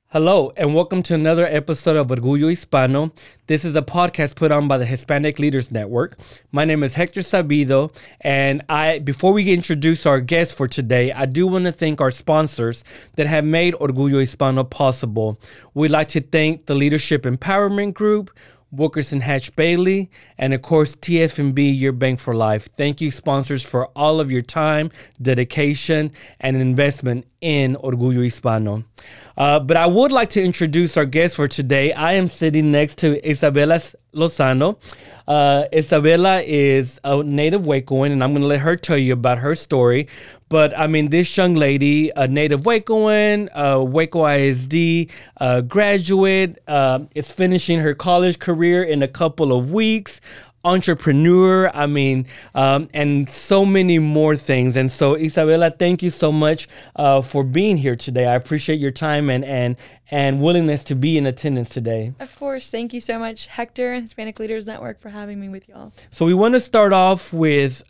Hello, and welcome to another episode of Orgullo Hispano. This is a podcast put on by the Hispanic Leaders Network. My name is Hector Sabido, and before we introduce our guest for today, I do want to thank our sponsors that have made Orgullo Hispano possible. We'd like to thank the Leadership Empowerment Group, Wilkerson Hatch Bailey, and of course TF&B, Your Bank for Life. Thank you, sponsors, for all of your time, dedication, and investment in Orgullo Hispano. But I would like to introduce our guest for today. I am sitting next to Isabela Lozano. Isabela is a native Wacoan, and I'm going to let her tell you about her story. But I mean, this young lady, a native Wacoan, Waco ISD graduate, is finishing her college career in a couple of weeks. Entrepreneur, I mean, and so many more things. And so, Isabela, thank you so much for being here today. I appreciate your time and willingness to be in attendance today. Of course. Thank you so much, Hector and Hispanic Leaders Network, for having me with y'all. So we want to start off with,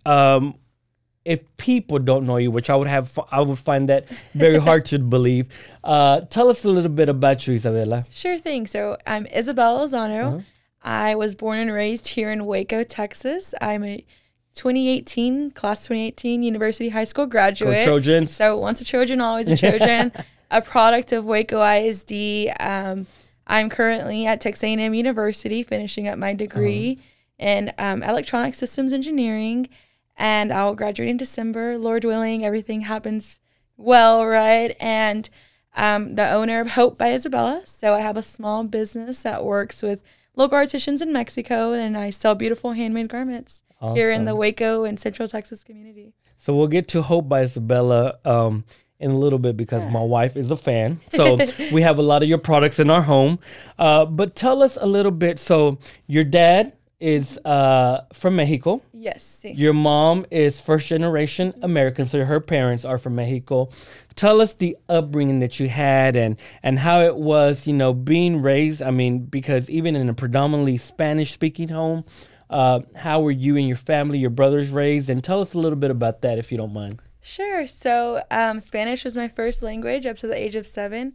if people don't know you, which I would find that very hard to believe. Tell us a little bit about you, Isabela. Sure thing. So I'm Isabela Lozano. I was born and raised here in Waco, Texas. I'm a class 2018 University High School graduate. Go Trojans. So once a Trojan, always a Trojan. A product of Waco ISD. I'm currently at Texas A&M University finishing up my degree in electronic systems engineering. And I'll graduate in December. Lord willing, everything happens well, right? And the owner of H.O.P.E by Isabela. So I have a small business that works with local artisans in Mexico, and I sell beautiful handmade garments here in the Waco and Central Texas community. So we'll get to H.O.P.E by Isabela in a little bit because my wife is a fan. So we have a lot of your products in our home. But tell us a little bit. So your dad is from Mexico. Yes. Sí. Your mom is first generation American, so her parents are from Mexico. Tell us the upbringing that you had and how it was, being raised. I mean, because even in a predominantly Spanish-speaking home, how were you and your family, your brothers raised? And tell us a little bit about that, if you don't mind. Sure. So Spanish was my first language up to the age of 7.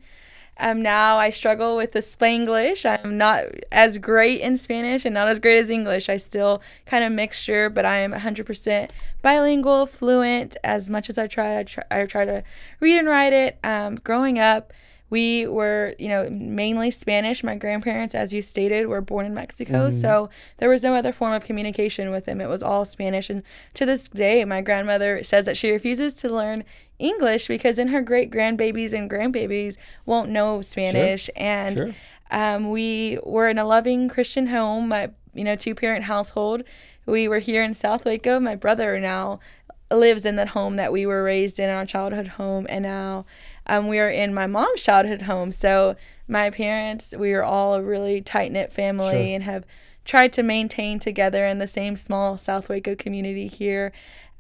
Now I struggle with the Spanglish. I'm not as great in Spanish and not as great as English. I still kind of mixture, but I am 100% bilingual, fluent. As much as I try to read and write it. Growing up, we were, mainly Spanish. My grandparents, as you stated, were born in Mexico, so there was no other form of communication with them. It was all Spanish, and to this day, my grandmother says that she refuses to learn English because then her great-grandbabies and grandbabies won't know Spanish. Sure. And we were in a loving Christian home, two-parent household. We were here in South Waco. My brother now lives in that home that we were raised in, our childhood home, and now we are in my mom's childhood home. So my parents, we are all a really tight-knit family and have tried to maintain together in the same small South Waco community here.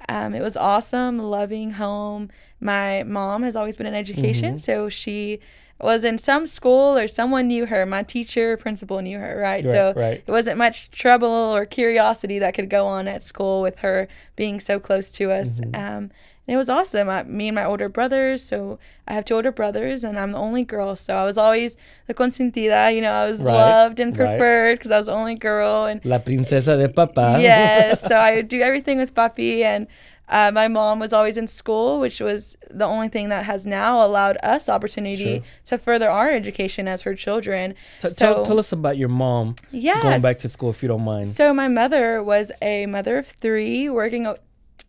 It was awesome, loving home. My mom has always been in education, so she was in some school or someone knew her. My teacher, principal knew her, right? So it wasn't much trouble or curiosity that could go on at school with her being so close to us. And it was awesome. Me and my older brothers, so I have 2 older brothers, and I'm the only girl. So I was always the consentida, I was loved and preferred because I was the only girl. And La princesa de papá. Yes, so I would do everything with papi, and my mom was always in school, which was the only thing that has now allowed us opportunity to further our education as her children. Tell us about your mom going back to school, if you don't mind. So my mother was a mother of 3, working a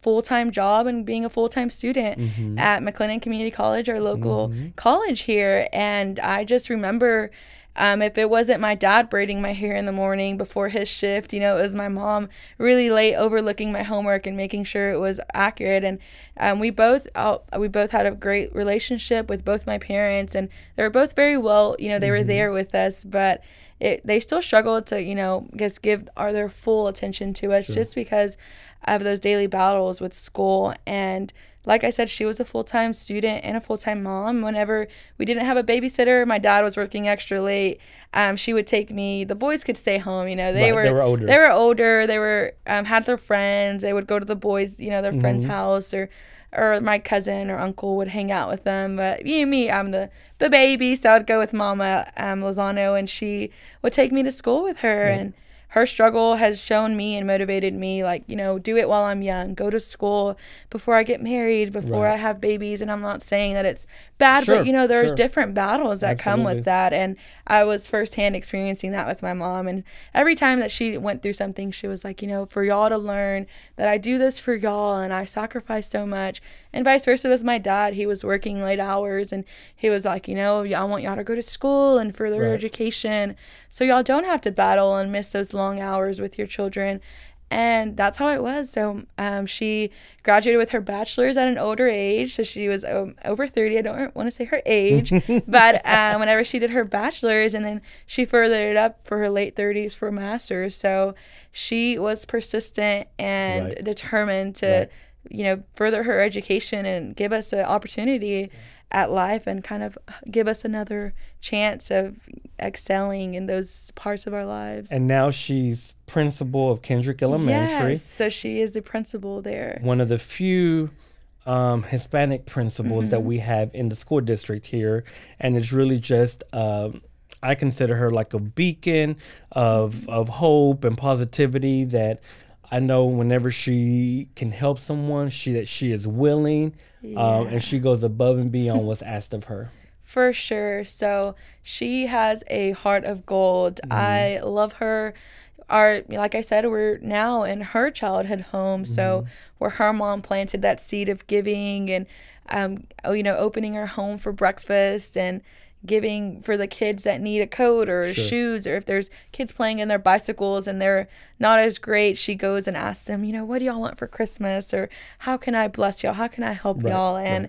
full-time job and being a full-time student at McLennan Community College, our local college here. And I just remember if it wasn't my dad braiding my hair in the morning before his shift, it was my mom really late overlooking my homework and making sure it was accurate. And we both had a great relationship with both my parents, and they were both very well, they were there with us, but they still struggled to, just give their full attention to us just because of those daily battles with school. And like I said, she was a full-time student and a full-time mom. Whenever we didn't have a babysitter, my dad was working extra late. She would take me. The boys could stay home. You know, they were older. They were older. They were had their friends. They would go to the boys, you know, their friend's house, or my cousin or uncle would hang out with them. But me, I'm the baby, so I'd go with Mama Lozano, and she would take me to school with her. And her struggle has shown me and motivated me, like, you know, do it while I'm young. Go to school before I get married, before I have babies. And I'm not saying that it's bad, but, you know, there's different battles that come with that. And I was firsthand experiencing that with my mom. And every time that she went through something, she was like, you know, for y'all to learn that I do this for y'all and I sacrifice so much. And vice versa with my dad. He was working late hours, and he was like, you know, I want y'all to go to school and further your education, so y'all don't have to battle and miss those long hours with your children. And that's how it was. So she graduated with her bachelor's at an older age. So she was over 30. I don't want to say her age. But whenever she did her bachelor's, and then she furthered it up for her late 30s for a master's. So she was persistent and determined to, you know, further her education and give us an opportunity at life and kind of give us another chance of excelling in those parts of our lives. And now she's principal of Kendrick Elementary. Yes, so she is the principal there. One of the few Hispanic principals that we have in the school district here. And it's really just, I consider her like a beacon of hope and positivity, that I know whenever she can help someone, that she is willing, and she goes above and beyond what's asked of her. For sure. So she has a heart of gold. I love her. Like I said, we're now in her childhood home. So where her mom planted that seed of giving and, you know, opening her home for breakfast and giving for the kids that need a coat or shoes, or if there's kids playing in their bicycles and they're not as great, she goes and asks them, you know, what do y'all want for Christmas, or how can I bless y'all, how can I help y'all? And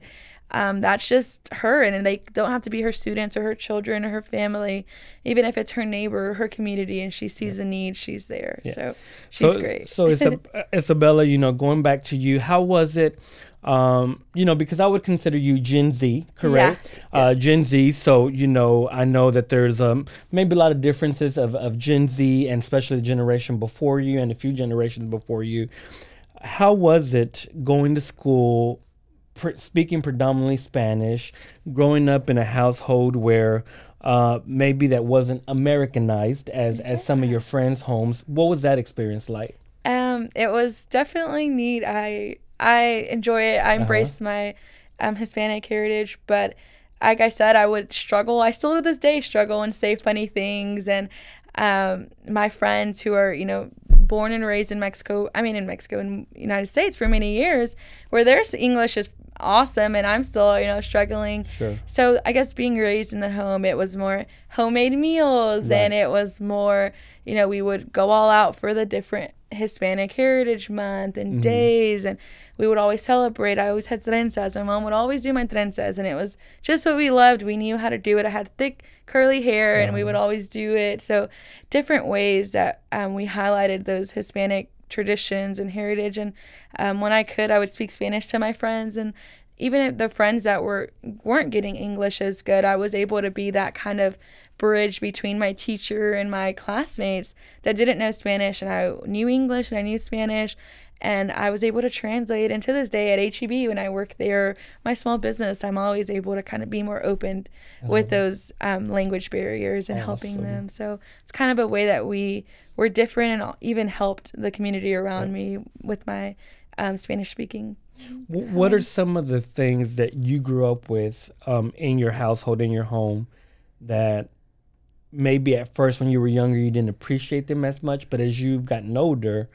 that's just her, and they don't have to be her students or her children or her family. Even if it's her neighbor or her community and she sees a need, she's there. So she's great. So Isabela, you know, going back to you, how was it? You know, because I would consider you Gen Z, correct? Yes. Gen Z. So, you know, I know that there's maybe a lot of differences of Gen Z, and especially the generation before you and a few generations before you. How was it going to school, speaking predominantly Spanish, growing up in a household where maybe that wasn't Americanized as some of your friends' homes? What was that experience like? It was definitely neat. I enjoy it. I embrace my Hispanic heritage, but like I said, I would struggle. I still to this day struggle and say funny things. And my friends who are, you know, born and raised in Mexico, in the United States for many years, where their English is awesome and I'm still, you know, struggling. So I guess being raised in the home, it was more homemade meals, and it was more, you know, we would go all out for the different Hispanic Heritage Month and days, and we would always celebrate. I always had trenzas. My mom would always do my trenzas, and it was just what we loved. We knew how to do it. I had thick curly hair, and we would always do it. So different ways that we highlighted those Hispanic traditions and heritage. And when I could, I would speak Spanish to my friends, and even the friends that weren't getting English as good, I was able to be that kind of bridge between my teacher and my classmates that didn't know Spanish, and I knew English and I knew Spanish, and I was able to translate. And to this day at H.O.P.E, when I work there, my small business, I'm always able to kind of be more open with those language barriers and helping them. So it's kind of a way that we were different, and even helped the community around me with my Spanish speaking. What are some of the things that you grew up with in your household, in your home, that maybe at first when you were younger you didn't appreciate them as much, but as you've gotten older,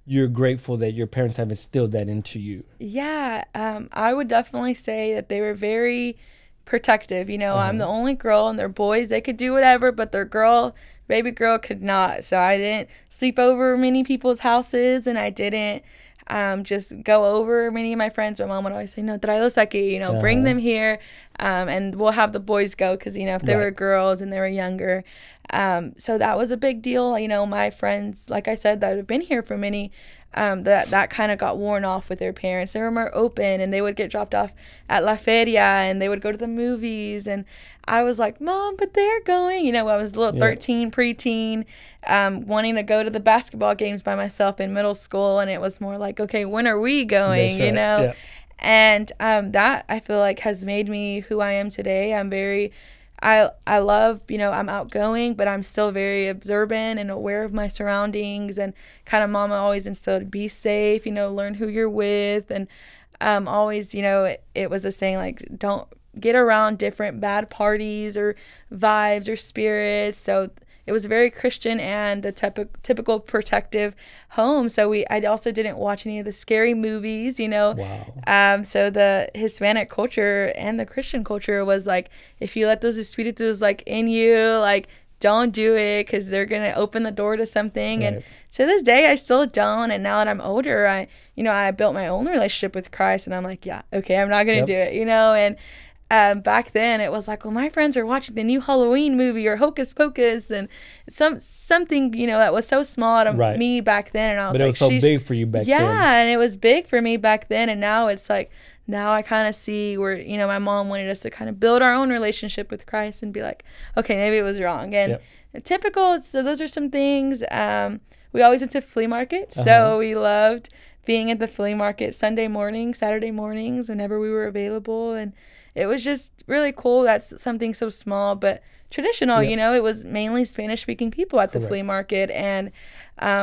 you're grateful that your parents have instilled that into you? Yeah, I would definitely say that they were very protective. You know, I'm the only girl, and they're boys, they could do whatever, but their baby girl could not. So I didn't sleep over many people's houses, and I didn't just go over many of my friends. My mom would always say, no, tráelos aquí, you know, bring them here, and we'll have the boys go, because, you know, if they were girls and they were younger. So that was a big deal. You know, my friends, like I said, that have been here for many that kind of got worn off with their parents. They were more open, and they would get dropped off at La Feria, and they would go to the movies. And I was like, Mom, but they're going. You know, I was a little 13, preteen, wanting to go to the basketball games by myself in middle school. And it was more like, okay, when are we going? That's right. You know? Yeah. And that I feel like has made me who I am today. I love, you know, I'm outgoing, but I'm still very observant and aware of my surroundings. And kind of mama always instilled, be safe, you know, learn who you're with. And always, you know, it was a saying like, don't get around different bad parties or vibes or spirits. So it was very Christian and the typical protective home. So I also didn't watch any of the scary movies, you know. Wow. So the Hispanic culture and the Christian culture was like, if you let those espíritus like in you, like don't do it because they're gonna open the door to something. Right. And to this day, I still don't. And now that I'm older, I built my own relationship with Christ, and I'm like, yeah, okay, I'm not gonna do it, you know. And back then it was like, well, my friends are watching the new Halloween movie or Hocus Pocus, and something, you know, that was so small to me back then. And I was but it was so big for you back then. Yeah, and it was big for me back then. And now it's like, now I kind of see where, you know, my mom wanted us to kind of build our own relationship with Christ and be like, okay, maybe it was wrong. And typical, so those are some things. We always went to flea markets, so we loved being at the flea market Sunday mornings, Saturday mornings, whenever we were available. And it was just really cool. That's something so small but traditional, you know. It was mainly Spanish-speaking people at the flea market, and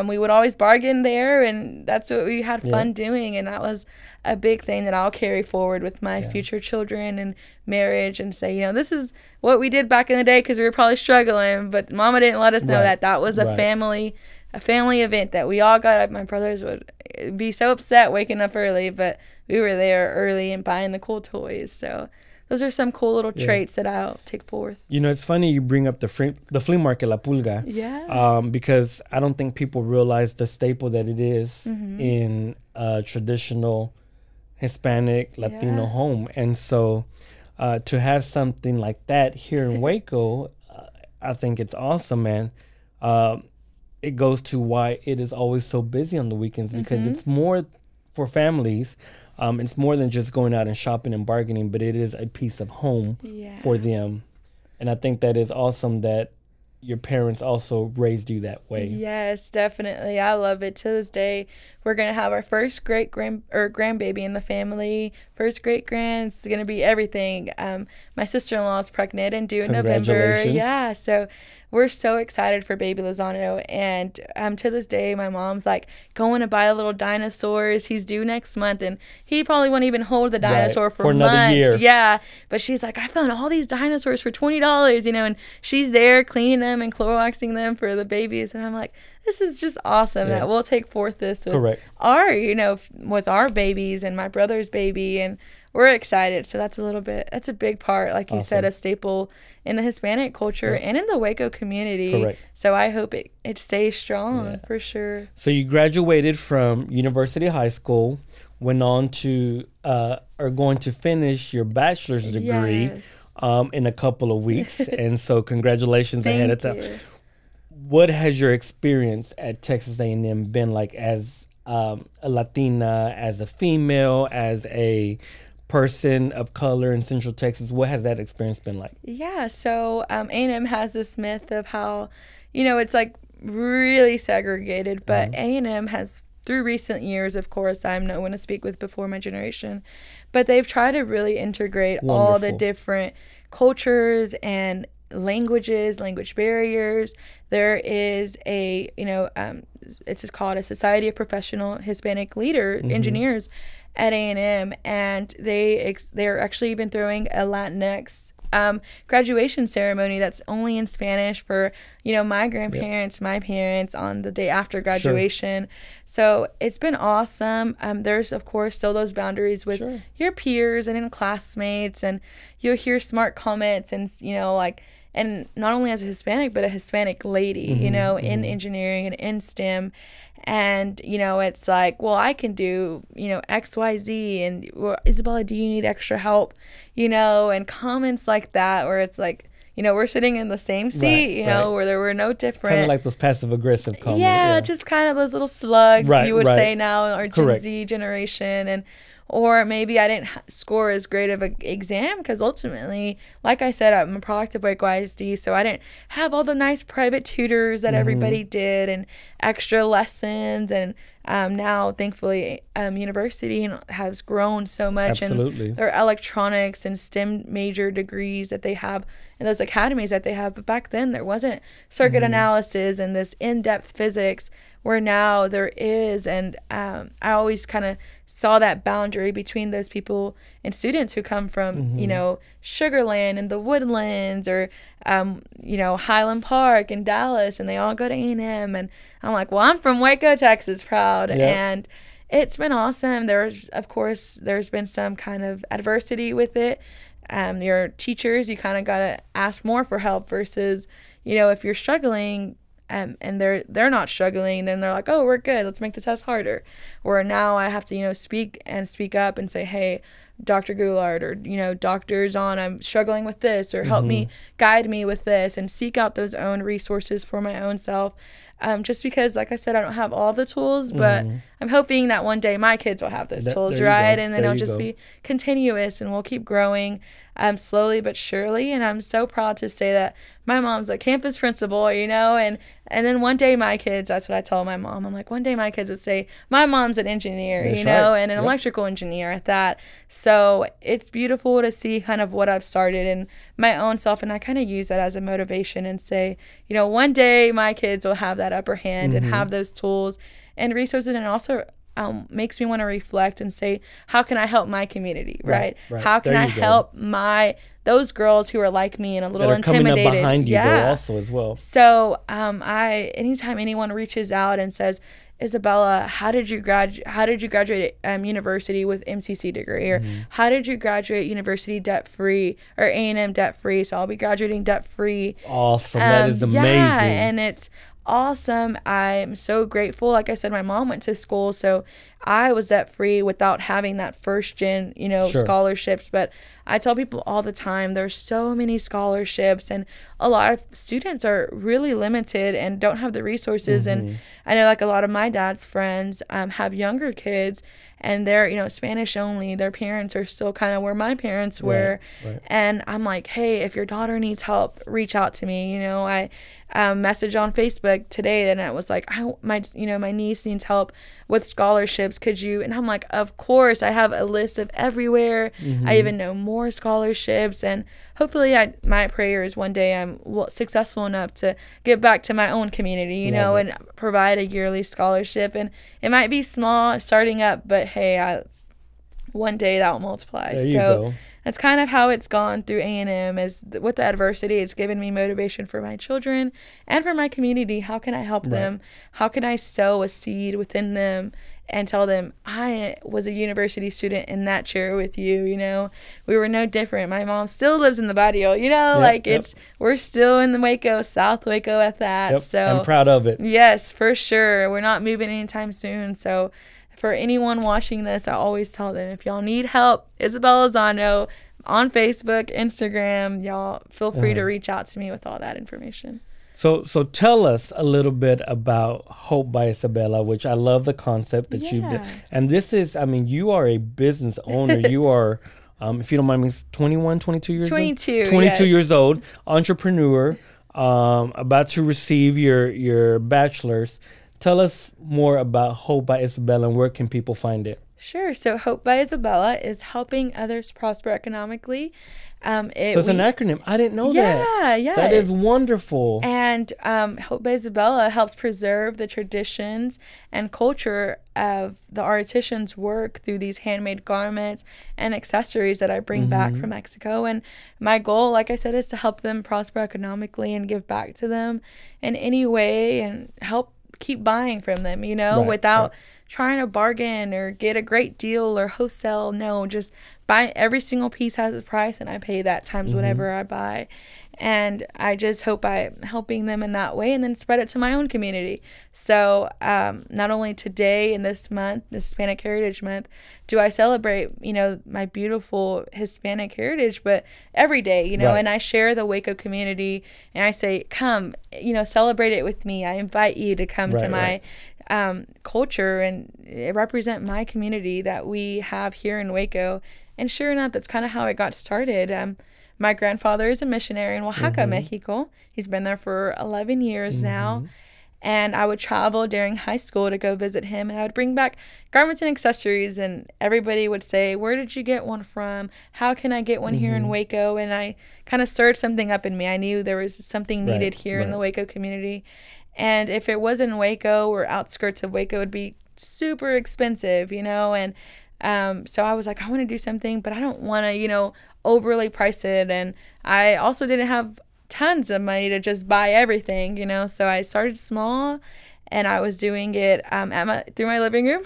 we would always bargain there, and that's what we had fun doing. And that was a big thing that I'll carry forward with my future children and marriage, and say, you know, this is what we did back in the day because we were probably struggling, but Mama didn't let us know that was a family event that we all got up. My brothers would be so upset waking up early, but we were there early and buying the cool toys. So those are some cool little traits that I'll take forth. You know, it's funny you bring up the flea market, La Pulga. Yeah. Because I don't think people realize the staple that it is in a traditional Hispanic, Latino home. And so to have something like that here in Waco, I think it's awesome, man. It goes to why it is always so busy on the weekends, because it's more for families. It's more than just going out and shopping and bargaining, but it is a piece of home for them. And I think that is awesome that your parents also raised you that way. Yes, definitely. I love it. To this day, we're going to have our first grandbaby in the family. First great-grand. It's going to be everything. My sister-in-law is pregnant and due in November. Yeah, so we're so excited for baby Lozano. And to this day, my mom's like going to buy little dinosaurs. He's due next month, and he probably won't even hold the dinosaur for months. Another year. Yeah, but she's like, I found all these dinosaurs for $20, you know, and she's there cleaning them and Cloroxing them for the babies. And I'm like, this is just awesome that we'll take forth this with with our babies and my brother's baby, and we're excited. So that's a big part, like you said, a staple in the Hispanic culture and in the Waco community. So I hope it stays strong for sure. So you graduated from University High School, went on to are going to finish your bachelor's degree in a couple of weeks. And so congratulations ahead of time. What has your experience at Texas A&M been like as a Latina, as a female, as a person of color in Central Texas? What has that experience been like? Yeah, so A&M has this myth of how, you know, it's like really segregated, but A&M has, through recent years, of course, I'm no one to speak with before my generation, but they've tried to really integrate all the different cultures and language barriers. There is a, it's called a Society of Professional Hispanic Engineers at A&M, and they're actually been throwing a Latinx graduation ceremony that's only in Spanish for, my grandparents, my parents on the day after graduation. So it's been awesome. There's, of course, still those boundaries with your peers and in classmates, and you'll hear smart comments and, and not only as a Hispanic, but a Hispanic lady, in engineering and in STEM. And, it's like, well, I can do, X, Y, Z. And, well, Isabela, do you need extra help? And comments like that, where it's like, you know, we're sitting in the same seat, you know, where there were no different. Kind of like those passive aggressive comments. Yeah, just kind of those little slugs you would say now in our Gen Z generation. And or maybe I didn't score as great of an exam because ultimately, like I said, I'm a product of Waco ISD, so I didn't have all the nice private tutors that everybody did and extra lessons. And now, thankfully, university has grown so much. Absolutely. And their electronics and STEM major degrees that they have and those academies that they have. But back then, there wasn't circuit analysis and this in-depth physics where now there is. And I always kind of saw that boundary between those people and students who come from, you know, Sugar Land and the Woodlands or, you know, Highland Park in Dallas, and they all go to A&M. And I'm like, well, I'm from Waco, Texas, proud. And it's been awesome. Of course, there's been some kind of adversity with it. Your teachers, you kind of got to ask more for help versus, you know, if you're struggling, and they're not struggling, then they're like, oh, we're good, let's make the test harder. Or now I have to, you know, speak up and say, hey, Dr. Goulart, or, you know, Dr. Zahn, I'm struggling with this, or help me, guide me with this, and seek out those own resources for my own self. Just because, like I said, I don't have all the tools, but I'm hoping that one day my kids will have those tools, right? And then it'll just be continuous, and we'll keep growing slowly but surely. And I'm so proud to say that my mom's a campus principal, you know, and then one day my kids, that's what I tell my mom. I'm like, one day my kids would say, my mom's an engineer, you know, and an electrical engineer at that. So it's beautiful to see kind of what I've started in my own self. And I kind of use that as a motivation and say, you know, one day my kids will have that upper hand and have those tools and resources. And also makes me want to reflect and say, how can I help my community, right? How can I help those girls who are like me and a little intimidated. Coming up behind you though also as well. So anytime anyone reaches out and says, Isabela, how did you graduate university with MCC degree, or how did you graduate university debt free or A&M debt free? So I'll be graduating debt free. Awesome. That is amazing. Yeah, and it's awesome. I'm so grateful. Like I said, my mom went to school, so I was debt free without having that first gen, you know, scholarships. But I tell people all the time, there's so many scholarships, and a lot of students are really limited and don't have the resources. And I know, like, a lot of my dad's friends have younger kids, and they're, you know, Spanish only. Their parents are still kind of where my parents were. And I'm like, hey, if your daughter needs help, reach out to me. You know, I messaged on Facebook today, and it was like, my niece needs help with scholarships. Could you? And I'm like, of course. I have a list of everywhere. I even know more scholarships, and hopefully my prayer is one day I'm successful enough to get back to my own community, you know, and provide a yearly scholarship. And it might be small starting up, but hey, one day that will multiply. So that's kind of how it's gone through A&M. Is with the adversity, it's given me motivation for my children and for my community. How can I help them? How can I sow a seed within them and tell them, I was a university student in that chair with you, you know? We were no different. My mom still lives in the barrio, you know? We're still in the Waco, South Waco at that. So I'm proud of it. Yes, for sure. We're not moving anytime soon. So for anyone watching this, I always tell them, if y'all need help, Isabela Lozano on Facebook, Instagram, y'all feel free to reach out to me with all that information. So tell us a little bit about Hope by Isabela, which I love the concept that you've done. And this is, I mean, you are a business owner. You are, if you don't mind me, 21, 22 years 22, old? 22 years old, entrepreneur, about to receive your bachelor's. Tell us more about Hope by Isabela, and where can people find it? Sure. So Hope by Isabela is helping others prosper economically. So it's an acronym. I didn't know that. Yeah. That is wonderful. And Hope by Isabela helps preserve the traditions and culture of the artisan's work through these handmade garments and accessories that I bring back from Mexico. And my goal, like I said, is to help them prosper economically and give back to them in any way and help keep buying from them, you know, without trying to bargain or get a great deal or wholesale. No, just buy every single piece has a price, and I pay that times whatever I buy. And I just hope I'm helping them in that way and then spread it to my own community. So not only today in this month, this Hispanic Heritage Month, do I celebrate, you know, my beautiful Hispanic heritage, but every day, you know, and I share the Waco community and I say, come, you know, celebrate it with me. I invite you to come to my culture and represent my community that we have here in Waco. And sure enough, that's kind of how it got started. My grandfather is a missionary in Oaxaca, Mexico. He's been there for 11 years now. And I would travel during high school to go visit him. And I would bring back garments and accessories. And everybody would say, where did you get one from? How can I get one here in Waco? And I kind of stirred something up in me. I knew there was something needed here in the Waco community. And if it was in Waco or outskirts of Waco, it would be super expensive, you know. And so I was like, I want to do something, but I don't want to, you know, overly price it. And I also didn't have tons of money to just buy everything, you know. So I started small, and I was doing it through my living room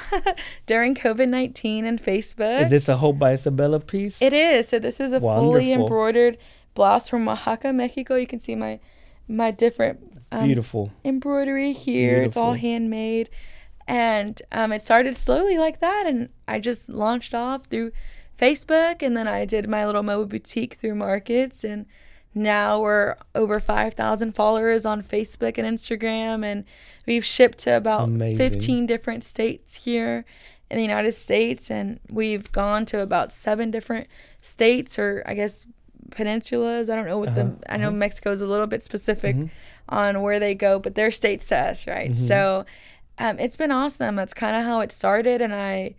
during COVID-19 and Facebook. Is this a Hope by Isabela piece? It is. So this is a fully embroidered blouse from Oaxaca, Mexico. You can see my different beautiful embroidery here. It's all handmade. And it started slowly like that, and I just launched off through Facebook, and then I did my little mobile boutique through markets, and now we're over 5,000 followers on Facebook and Instagram, and we've shipped to about 15 different states here in the United States, and we've gone to about 7 different states, or I guess peninsulas. I don't know what I know Mexico is a little bit specific on where they go, but they're states to us, right? So it's been awesome. That's kind of how it started. And I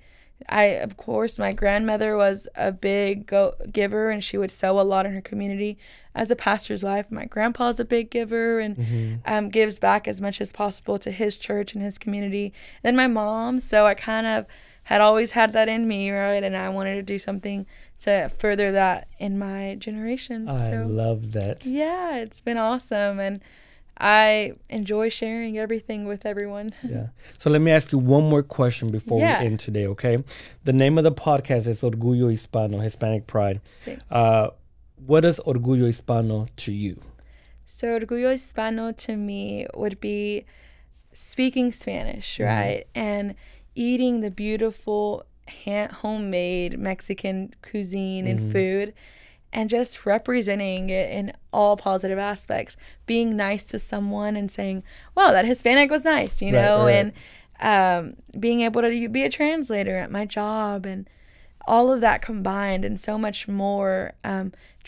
of course, my grandmother was a big giver, and she would sew a lot in her community as a pastor's wife. My grandpa's a big giver and gives back as much as possible to his church and his community. And then my mom, so I kind of had always had that in me, right? And I wanted to do something to further that in my generation. I love that. Yeah, it's been awesome. And I enjoy sharing everything with everyone. Yeah. So let me ask you one more question before we end today, okay? The name of the podcast is Orgullo Hispano, Hispanic Pride. Sí. What is Orgullo Hispano to you? So Orgullo Hispano to me would be speaking Spanish, right? And eating the beautiful homemade Mexican cuisine and food. And just representing it in all positive aspects, being nice to someone and saying, wow, that Hispanic was nice, you know, and being able to be a translator at my job and all of that combined and so much more.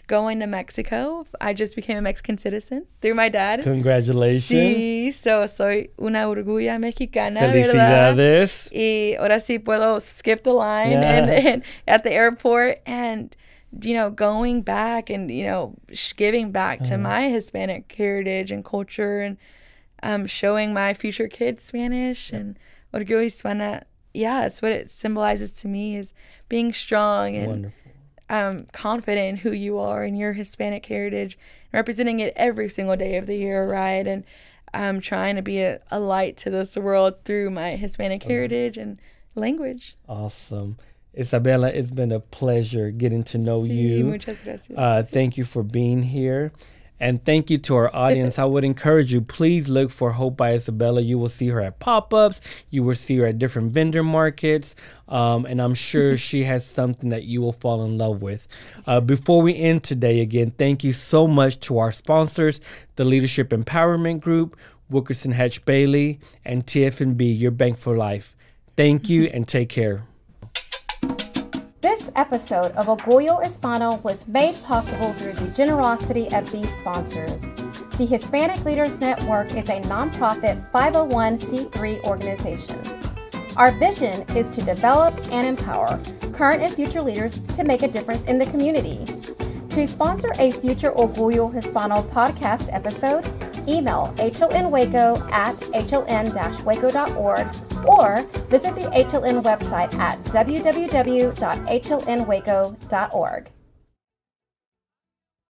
Going to Mexico, I just became a Mexican citizen through my dad. Congratulations. Sí, soy una orgullo mexicana, Felicidades. ¿verdad? Y ahora sí puedo skip the line and at the airport and, you know, going back and, you know, giving back to my Hispanic heritage and culture and showing my future kids Spanish and Orgullo Hispana. Yeah, that's what it symbolizes to me, is being strong and confident in who you are and your Hispanic heritage, representing it every single day of the year, right? And trying to be a light to this world through my Hispanic heritage and language. Awesome. Isabela, it's been a pleasure getting to know you. Muchas gracias. Thank you for being here. And thank you to our audience. I would encourage you, please look for Hope by Isabela. You will see her at pop-ups. You will see her at different vendor markets. And I'm sure she has something that you will fall in love with. Before we end today, again, thank you so much to our sponsors, the Leadership Empowerment Group, Wilkerson Hatch Bailey, and TFNB, Your Bank for Life. Thank you and take care. This episode of Orgullo Hispano was made possible through the generosity of these sponsors. The Hispanic Leaders Network is a nonprofit 501c3 organization. Our vision is to develop and empower current and future leaders to make a difference in the community. To sponsor a future Orgullo Hispano podcast episode, email hlnwaco@hln-waco.org or visit the HLN website at www.hlnwaco.org.